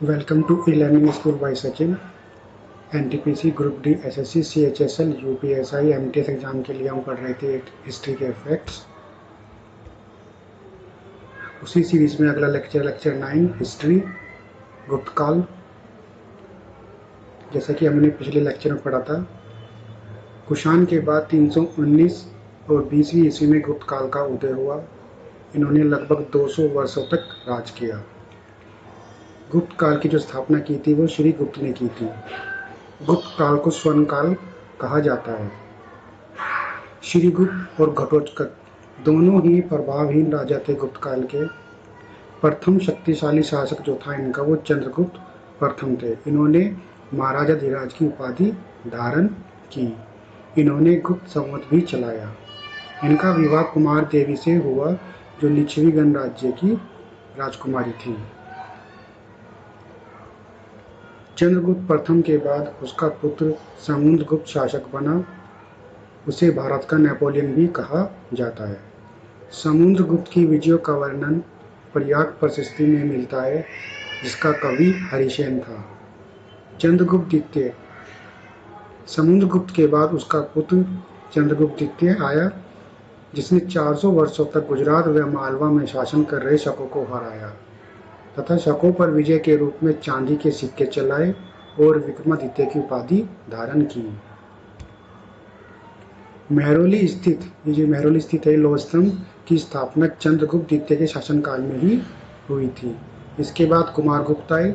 Welcome to e-learning school by Sachin. NTPC group D SSC CHSL UPSI MTS exam के लिए हम पढ़ रहे थे हिस्ट्री के फैक्ट्स। उसी सीरीज में अगला लेक्चर 9 हिस्ट्री गुप्त काल। जैसा कि हमने पिछले लेक्चर में पढ़ा था, कुषाण के बाद 319 और 20वीं ईस्वी में गुप्त काल का उदय हुआ। इन्होंने लगभग 200 वर्षों तक राज किया। गुप्त काल की जो स्थापना की थी वो श्री गुप्त ने की थी। गुप्त काल को स्वर्ण काल कहा जाता है। श्रीगुप्त और घटोत्कच दोनों ही प्रभावहीन राजा थे। गुप्त काल के प्रथम शक्तिशाली शासक जो था इनका, वो चंद्रगुप्त प्रथम थे। इन्होंने महाराजा धीराज की उपाधि धारण की। इन्होंने गुप्त संवत भी चलाया। इनका विवाह कुमार देवी से हुआ, जो लिच्छवी गणराज्य की राजकुमारी थी। चंद्रगुप्त प्रथम के बाद उसका पुत्र समुद्रगुप्त शासक बना। उसे भारत का नेपोलियन भी कहा जाता है। समुद्रगुप्त की विजयों का वर्णन प्रयाग प्रशस्ति में मिलता है, जिसका कवि हरिसेन था। चंद्रगुप्त द्वितीय, समुद्रगुप्त के बाद उसका पुत्र चंद्रगुप्त द्वितीय आया, जिसने 400 वर्षों तक गुजरात व मालवा में शासन कर रहे शकों को हराया तथा शकों पर विजय के रूप में चांदी के सिक्के चलाए और विक्रमादित्य की उपाधि धारण की। मेहरौली स्थित, ये जो मेहरौली स्थित है लौह स्तंभ की स्थापना चंद्रगुप्त द्वितीय के शासनकाल में ही हुई थी। इसके बाद कुमारगुप्त आए,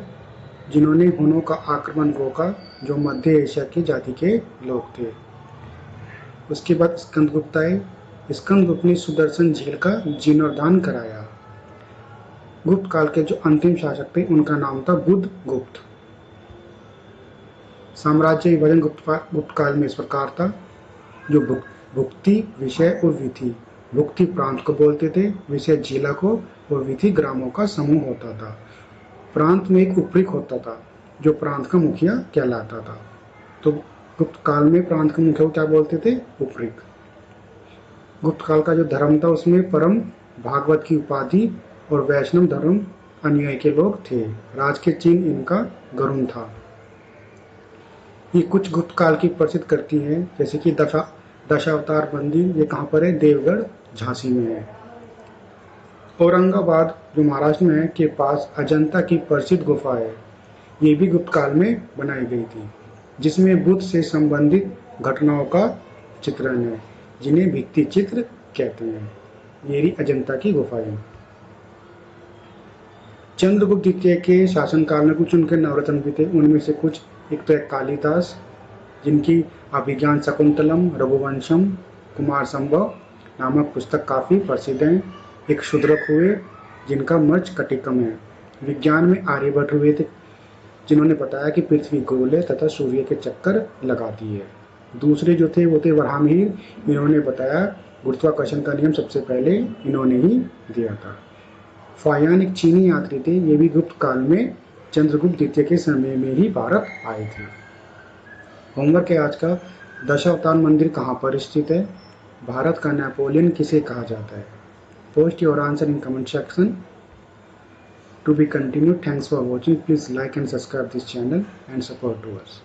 जिन्होंने हुनों का आक्रमण रोका, जो मध्य एशिया की जाति के लोग थे। उसके बाद स्कंदगुप्त आए। स्कंदगुप्त ने सुदर्शन झील का जीर्णोद्धार कराया। गुप्त काल के जो अंतिम शासक थे उनका नाम था बुधगुप्त। साम्राज्य विभाजन गुप्त काल में इस प्रकार था। जो भुक्ति, विषय और विधि, भुक्ति प्रांत को बोलते थे, विषय जिला को और विधि ग्रामों का समूह होता था। प्रांत में एक उपरिक होता था, जो प्रांत का मुखिया कहलाता था। तो गुप्त काल में प्रांत का मुखिया को क्या बोलते थे? उपरिक। गुप्त काल का जो धर्म था उसमें परम भागवत की उपाधि और वैष्णव धर्म अनुयायी के लोग थे। राज के चिन्ह इनका गरुण था। ये कुछ गुप्त काल की प्रसिद्ध कृति है, जैसे कि दशावतार मंदिर। ये कहाँ पर है? देवगढ़, झांसी में है। औरंगाबाद जो महाराष्ट्र में है के पास अजंता की प्रसिद्ध गुफा है। ये भी गुप्त काल में बनाई गई थी, जिसमें बुद्ध से संबंधित घटनाओं का चित्रण है, जिन्हें भित्ति चित्र कहते हैं। ये रही अजंता की गुफाएं। चंद्रगुप्त द्वितीय के शासनकाल में कुछ उनके नवरत्न भी थे। उनमें से कुछ, एक तो है कालिदास, जिनकी अभिज्ञान शकुंतलम, रघुवंशम, कुमार संभव नामक पुस्तक काफ़ी प्रसिद्ध हैं। एक शूद्रक हुए, जिनका मर्च कटिकम है। विज्ञान में आर्यभट्ट हुए थे, जिन्होंने बताया कि पृथ्वी गोल है तथा सूर्य के चक्कर लगाती है। दूसरे जो थे वो थे वराहमिहिर। इन्होंने बताया गुरुत्वाकर्षण का नियम सबसे पहले इन्होंने ही दिया था। फायान एक चीनी यात्री थे। ये भी गुप्त काल में चंद्रगुप्त द्वितीय के समय में ही भारत आए थे। होमवर्क है आज का, दशावतार मंदिर कहाँ पर स्थित है? भारत का नेपोलियन किसे कहा जाता है? Post your answer in comment section. To be continued. Thanks for watching. Please like and subscribe this channel and support to us.